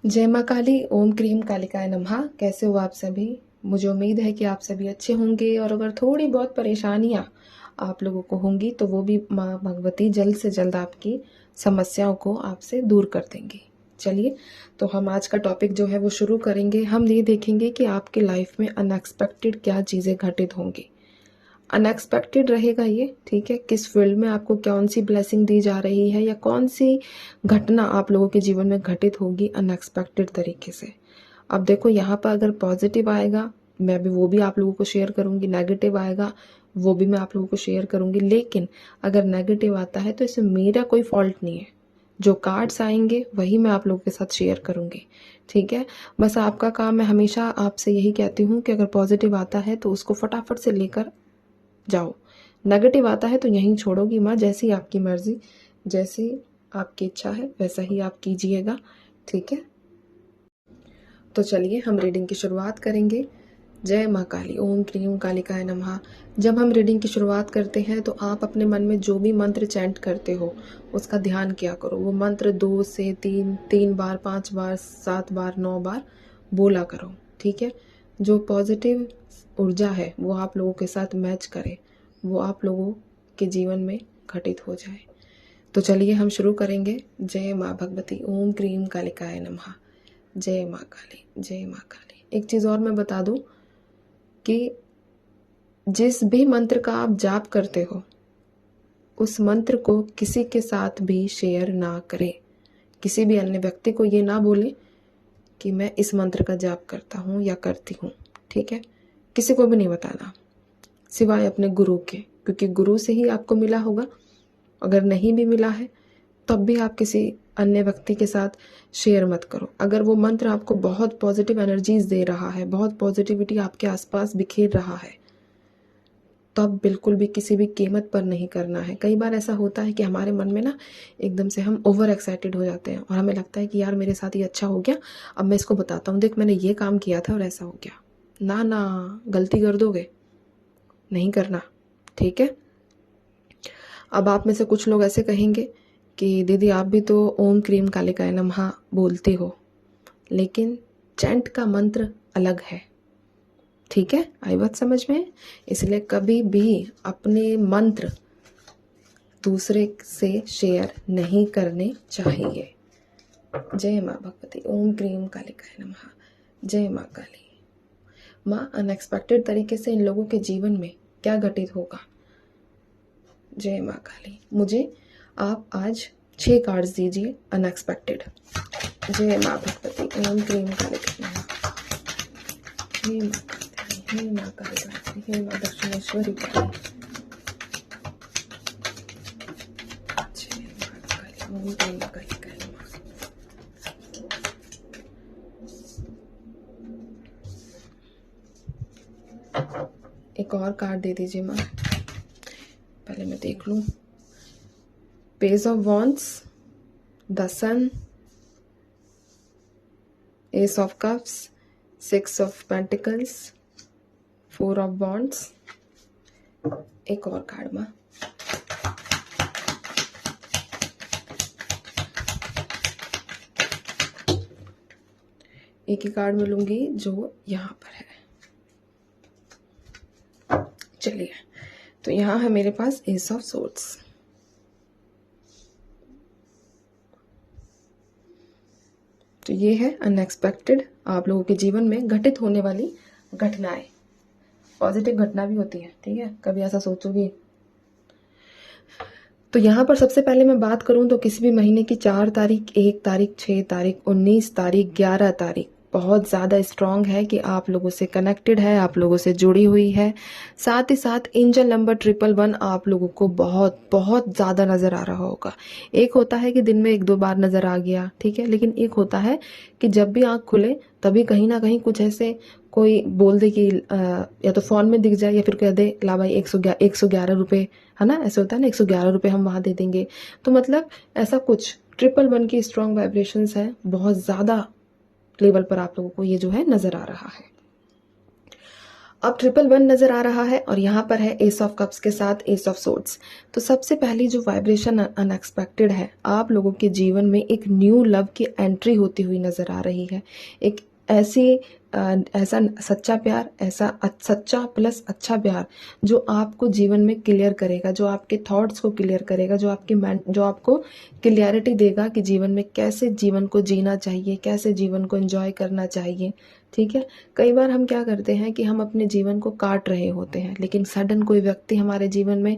जय माँ काली, ओम क्रीम कालिकाय नमः। कैसे हो आप सभी? मुझे उम्मीद है कि आप सभी अच्छे होंगे, और अगर थोड़ी बहुत परेशानियाँ आप लोगों को होंगी तो वो भी माँ भगवती जल्द से जल्द आपकी समस्याओं को आपसे दूर कर देंगी। चलिए, तो हम आज का टॉपिक जो है वो शुरू करेंगे। हम ये देखेंगे कि आपकी लाइफ में अनएक्सपेक्टेड क्या चीज़ें घटित होंगी। अनएक्सपेक्टेड रहेगा ये, ठीक है। किस फील्ड में आपको कौन सी ब्लेसिंग दी जा रही है, या कौन सी घटना आप लोगों के जीवन में घटित होगी अनएक्सपेक्टेड तरीके से। अब देखो, यहाँ पर अगर पॉजिटिव आएगा मैं भी वो भी आप लोगों को शेयर करूंगी, नेगेटिव आएगा वो भी मैं आप लोगों को शेयर करूंगी। लेकिन अगर नेगेटिव आता है तो इसमें मेरा कोई फॉल्ट नहीं है। जो कार्ड्स आएंगे वही मैं आप लोगों के साथ शेयर करूंगी, ठीक है। बस आपका काम, मैं हमेशा आपसे यही कहती हूँ कि अगर पॉजिटिव आता है तो उसको फटाफट से लेकर जाओ, नेगेटिव आता है तो यहीं छोड़ोगी माँ। जैसी आपकी मर्जी, जैसी आपकी इच्छा है वैसा ही आप कीजिएगा, ठीक है। तो चलिए हम रीडिंग की शुरुआत करेंगे। जय माँ काली, ओम क्रीम कालिकाय नमः। जब हम रीडिंग की शुरुआत करते हैं तो आप अपने मन में जो भी मंत्र चैंट करते हो उसका ध्यान किया करो। वो मंत्र 2 से 3 बार, 5 बार, 7 बार, 9 बार बोला करो, ठीक है। जो पॉजिटिव ऊर्जा है वो आप लोगों के साथ मैच करे, वो आप लोगों के जीवन में घटित हो जाए। तो चलिए हम शुरू करेंगे। जय माँ भगवती, ओम क्रीम कालिकाय नमः। जय माँ काली, जय माँ काली। एक चीज़ और मैं बता दूं कि जिस भी मंत्र का आप जाप करते हो उस मंत्र को किसी के साथ भी शेयर ना करें। किसी भी अन्य व्यक्ति को ये ना बोले कि मैं इस मंत्र का जाप करता हूँ या करती हूँ, ठीक है। किसी को भी नहीं बताना सिवाय अपने गुरु के, क्योंकि गुरु से ही आपको मिला होगा। अगर नहीं भी मिला है तब भी आप किसी अन्य व्यक्ति के साथ शेयर मत करो। अगर वो मंत्र आपको बहुत पॉजिटिव एनर्जीज दे रहा है, बहुत पॉजिटिविटी आपके आसपास बिखेर रहा है, तब बिल्कुल भी किसी भी कीमत पर नहीं करना है। कई बार ऐसा होता है कि हमारे मन में ना एकदम से हम ओवर एक्साइटेड हो जाते हैं और हमें लगता है कि यार मेरे साथ ये अच्छा हो गया, अब मैं इसको बताता हूँ, देख मैंने ये काम किया था और ऐसा हो गया। ना ना, गलती कर दोगे, नहीं करना, ठीक है। अब आप में से कुछ लोग ऐसे कहेंगे कि दीदी आप भी तो ओम क्रीम कालिकाय नमः बोलती हो, लेकिन चैंट का मंत्र अलग है, ठीक है। आई बात समझ में? इसलिए कभी भी अपने मंत्र दूसरे से शेयर नहीं करने चाहिए। जय माँ भगवती, ओम क्रीम कालिकाय नमः। जय माँ काली। माँ, अनएक्सपेक्टेड तरीके से इन लोगों के जीवन में क्या घटित होगा? जय माँ काली। मुझे आप आज 6 कार्ड्स दीजिए अनएक्सपेक्टेड। जय माँ भगवती, ओम क्रीम कालिकाय नमः। हे माँ काली, हे माँ काली, हे माँ दक्षिणेश्वरी काली। जय माँ काली, ओम क्रीम कालिकाय नमः। एक और कार्ड दे दीजिए माँ, पहले मैं देख लूं। Page of wands, the sun, ace of cups, 6 of pentacles, 4 of wands. एक और कार्ड माँ। एक ही कार्ड में लूंगी जो यहाँ पर है। चलिए, तो यहाँ है मेरे पास एस ऑफ सोर्ड्स। तो ये है अनएक्सपेक्टेड आप लोगों के जीवन में घटित होने वाली घटनाएं। पॉजिटिव घटना भी होती है, ठीक है, कभी ऐसा सोचोगी। तो यहाँ पर सबसे पहले मैं बात करूं तो किसी भी महीने की 4 तारीख, 1 तारीख, 6 तारीख, 19 तारीख, 11 तारीख बहुत ज़्यादा स्ट्रांग है कि आप लोगों से कनेक्टेड है, आप लोगों से जुड़ी हुई है। साथ ही साथ एंजल नंबर 111 आप लोगों को बहुत बहुत ज़्यादा नज़र आ रहा होगा। एक होता है कि दिन में 1-2 बार नज़र आ गया, ठीक है, लेकिन एक होता है कि जब भी आँख खुले तभी कहीं ना कहीं कुछ ऐसे कोई बोल दे कि या तो फ़ोन में दिख जाए या फिर कह दे ला भाई 111 रुपये, है ना, ऐसे होता है ना, 111 रुपये हम वहाँ दे देंगे। तो मतलब ऐसा कुछ 111 की स्ट्रॉन्ग वाइब्रेशंस है, बहुत ज़्यादा लेवल पर आप लोगों को ये जो है नज़र आ रहा है। अब 111 नजर आ रहा है और यहाँ पर है एस ऑफ कप्स के साथ एस ऑफ सोर्ड्स। तो सबसे पहली जो वाइब्रेशन अनएक्सपेक्टेड है, आप लोगों के जीवन में एक न्यू लव की एंट्री होती हुई नजर आ रही है। एक ऐसा सच्चा प्यार, ऐसा सच्चा प्लस अच्छा प्यार जो आपको जीवन में क्लियर करेगा, जो आपके थॉट्स को क्लियर करेगा, जो आपको क्लियरिटी देगा कि जीवन में कैसे जीवन को जीना चाहिए, कैसे जीवन को एंजॉय करना चाहिए। ठीक है, कई बार हम क्या करते हैं कि हम अपने जीवन को काट रहे होते हैं, लेकिन सडन कोई व्यक्ति हमारे जीवन में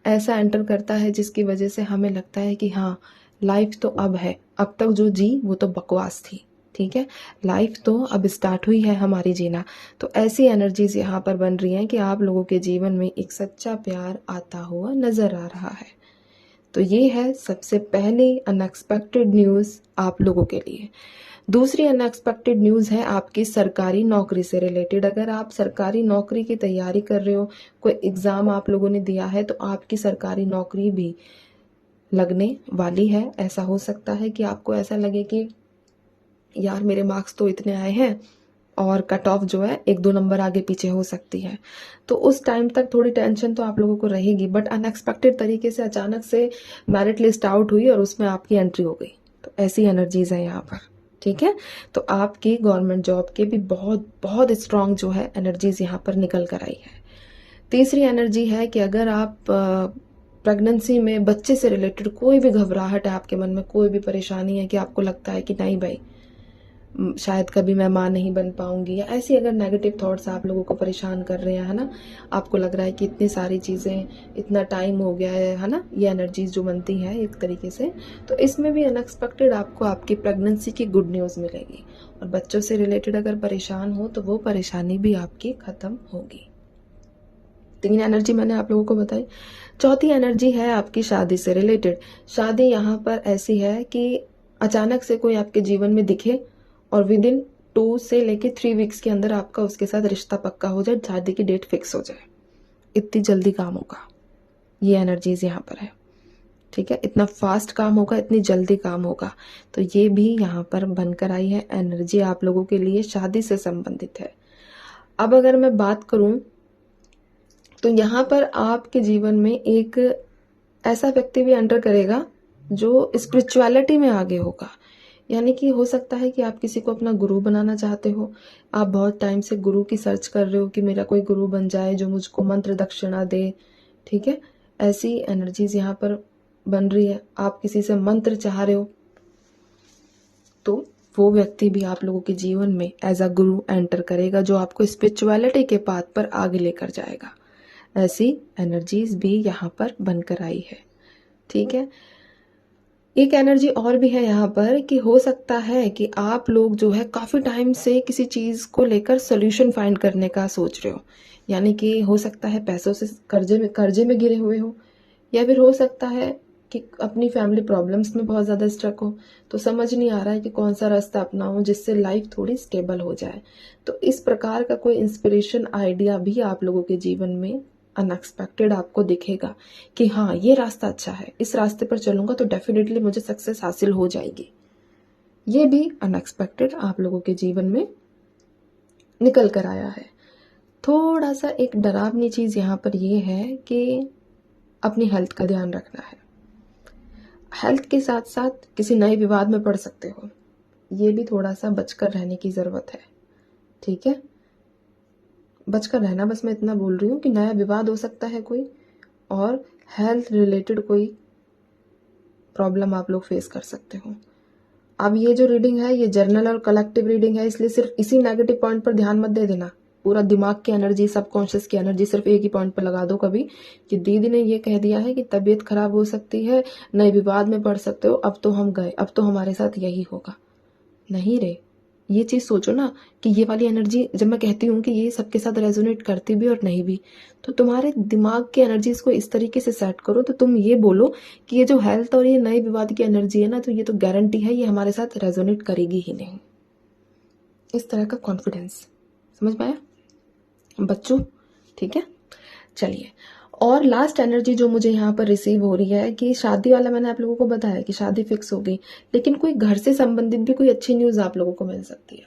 ऐसा एंटर करता है जिसकी वजह से हमें लगता है कि हाँ, लाइफ तो अब है, अब तक जो जी वो तो बकवास थी। ठीक है, लाइफ तो अब स्टार्ट हुई है हमारी जीना। तो ऐसी एनर्जीज यहाँ पर बन रही हैं कि आप लोगों के जीवन में एक सच्चा प्यार आता हुआ नजर आ रहा है। तो ये है सबसे पहली अनएक्सपेक्टेड न्यूज़ आप लोगों के लिए। दूसरी अनएक्सपेक्टेड न्यूज़ है आपकी सरकारी नौकरी से रिलेटेड। अगर आप सरकारी नौकरी की तैयारी कर रहे हो, कोई एग्ज़ाम आप लोगों ने दिया है, तो आपकी सरकारी नौकरी भी लगने वाली है। ऐसा हो सकता है कि आपको ऐसा लगे कि यार मेरे मार्क्स तो इतने आए हैं और कट ऑफ जो है 1-2 नंबर आगे पीछे हो सकती है। तो उस टाइम तक थोड़ी टेंशन तो आप लोगों को रहेगी, बट अनएक्सपेक्टेड तरीके से अचानक से मेरिट लिस्ट आउट हुई और उसमें आपकी एंट्री हो गई। तो ऐसी एनर्जीज है यहाँ पर। ठीक है, तो आपकी गवर्नमेंट जॉब के भी बहुत बहुत स्ट्रांग जो है एनर्जीज यहाँ पर निकल कर आई है। तीसरी एनर्जी है कि अगर आप प्रेगनेंसी में बच्चे से रिलेटेड कोई भी घबराहट है आपके मन में, कोई भी परेशानी है कि आपको लगता है कि नहीं भाई शायद कभी मैं माँ नहीं बन पाऊंगी, या ऐसी अगर नेगेटिव थॉट्स आप लोगों को परेशान कर रहे हैं, है ना, आपको लग रहा है कि इतनी सारी चीज़ें, इतना टाइम हो गया है ना, ये एनर्जीज जो बनती हैं एक तरीके से, तो इसमें भी अनएक्सपेक्टेड आपको आपकी प्रेगनेंसी की गुड न्यूज़ मिलेगी। और बच्चों से रिलेटेड अगर परेशान हो तो वो परेशानी भी आपकी खत्म होगी। 3 एनर्जी मैंने आप लोगों को बताई। चौथी एनर्जी है आपकी शादी से रिलेटेड। शादी यहाँ पर ऐसी है कि अचानक से कोई आपके जीवन में दिखे और विद इन 2 से लेके 3 वीक्स के अंदर आपका उसके साथ रिश्ता पक्का हो जाए, शादी की डेट फिक्स हो जाए। इतनी जल्दी काम होगा, ये एनर्जीज यहाँ पर है। ठीक है, इतना फास्ट काम होगा, इतनी जल्दी काम होगा। तो ये भी यहाँ पर बनकर आई है एनर्जी आप लोगों के लिए, शादी से संबंधित है। अब अगर मैं बात करूं तो यहाँ पर आपके जीवन में एक ऐसा व्यक्ति भी एंटर करेगा जो स्पिरिचुअलिटी में आगे होगा। यानी कि हो सकता है कि आप किसी को अपना गुरु बनाना चाहते हो, आप बहुत टाइम से गुरु की सर्च कर रहे हो कि मेरा कोई गुरु बन जाए जो मुझको मंत्र दक्षिणा दे। ठीक है, ऐसी एनर्जीज यहाँ पर बन रही है। आप किसी से मंत्र चाह रहे हो तो वो व्यक्ति भी आप लोगों के जीवन में एज अ गुरु एंटर करेगा जो आपको स्पिरिचुअलिटी के पाथ पर आगे लेकर जाएगा। ऐसी एनर्जीज भी यहाँ पर बनकर आई है। ठीक है, एक एनर्जी और भी है यहाँ पर कि हो सकता है कि आप लोग जो है काफ़ी टाइम से किसी चीज़ को लेकर सोल्यूशन फाइंड करने का सोच रहे हो। यानी कि हो सकता है पैसों से कर्जे में गिरे हुए हो, या फिर हो सकता है कि अपनी फैमिली प्रॉब्लम्स में बहुत ज़्यादा स्ट्रक हो, तो समझ नहीं आ रहा है कि कौन सा रास्ता अपनाऊं जिससे लाइफ थोड़ी स्टेबल हो जाए। तो इस प्रकार का कोई इंस्पिरेशन आइडिया भी आप लोगों के जीवन में अनएक्सपेक्टेड आपको दिखेगा कि हाँ ये रास्ता अच्छा है, इस रास्ते पर चलूंगा तो डेफिनेटली मुझे सक्सेस हासिल हो जाएगी। ये भी अनएक्सपेक्टेड आप लोगों के जीवन में निकल कर आया है। थोड़ा सा एक डरावनी चीज यहाँ पर ये है कि अपनी हेल्थ का ध्यान रखना है। हेल्थ के साथ साथ किसी नए विवाद में पड़ सकते हो, ये भी थोड़ा सा बचकर रहने की जरूरत है। ठीक है, बचकर रहना, बस मैं इतना बोल रही हूँ कि नया विवाद हो सकता है कोई, और हेल्थ रिलेटेड कोई प्रॉब्लम आप लोग फेस कर सकते हो। अब ये जो रीडिंग है ये जर्नल और कलेक्टिव रीडिंग है, इसलिए सिर्फ इसी नेगेटिव पॉइंट पर ध्यान मत दे देना। पूरा दिमाग की एनर्जी, सबकॉन्शियस की एनर्जी सिर्फ एक ही पॉइंट पर लगा दो कभी कि दीदी ने ये कह दिया है कि तबीयत खराब हो सकती है, नए विवाद में पड़ सकते हो, अब तो हम गए, अब तो हमारे साथ यही होगा। नहीं रे, ये चीज सोचो ना कि ये वाली एनर्जी जब मैं कहती हूँ कि ये सबके साथ रेजोनेट करती भी और नहीं भी, तो तुम्हारे दिमाग की एनर्जीज को इस तरीके से सेट करो तो तुम ये बोलो कि ये जो हेल्थ और ये नए विवाद की एनर्जी है ना, तो ये तो गारंटी है ये हमारे साथ रेजोनेट करेगी ही नहीं। इस तरह का कॉन्फिडेंस, समझ में आया बच्चों? ठीक है, चलिए। और लास्ट एनर्जी जो मुझे यहाँ पर रिसीव हो रही है कि शादी वाला मैंने आप लोगों को बताया कि शादी फिक्स हो गई, लेकिन कोई घर से संबंधित भी कोई अच्छी न्यूज आप लोगों को मिल सकती है।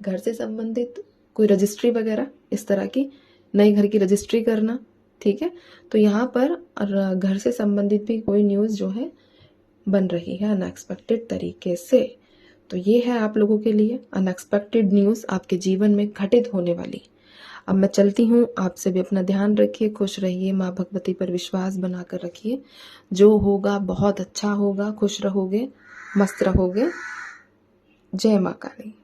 घर से संबंधित कोई रजिस्ट्री वगैरह इस तरह की, नए घर की रजिस्ट्री करना, ठीक है। तो यहाँ पर घर से संबंधित भी कोई न्यूज़ जो है बन रही है अनएक्सपेक्टेड तरीके से। तो ये है आप लोगों के लिए अनएक्सपेक्टेड न्यूज़ आपके जीवन में घटित होने वाली। अब मैं चलती हूँ, आपसे भी अपना ध्यान रखिए, खुश रहिए, माँ भगवती पर विश्वास बनाकर रखिए। जो होगा बहुत अच्छा होगा, खुश रहोगे, मस्त रहोगे। जय माँ काली।